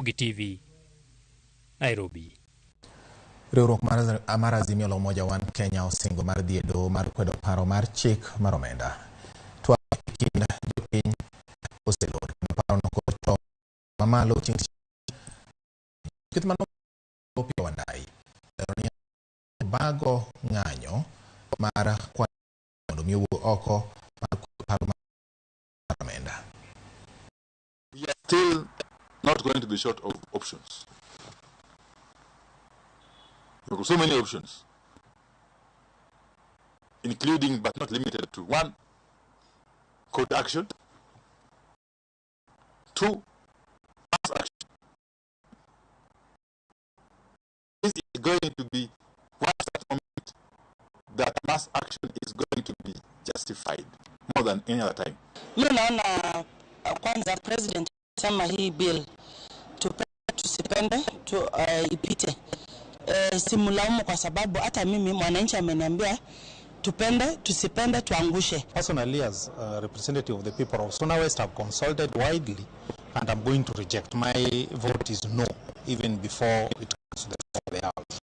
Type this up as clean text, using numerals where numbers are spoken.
Ramogi TV, Nairobi. Riwruok mar Azimio la Umoja One Kenya osingo mar dhi e doho mar kwedo paro mar chik mar omenda. Twak e kind jopiny oselor kendo paro no kocho mamalo chieng' ket mano opio wandai. Bago ng'anyo mar mondo mi owuog oko mar paro mar omenda. We are still not going to be short of options. There are so many options, including but not limited to: 1, court action; 2, mass action. This is going to be one such moment that mass action is going to be justified more than any other time. Mimi naona kwanza president sema hii bill tusipende ipite. Simulaumu kwa sababu hata mimi mwananchi ameniambia tupende tusipende tuangushe. Personally, as a representative of the people of Suna West, have consulted widely and I'm going to reject. My vote is no, even before it comes to the house.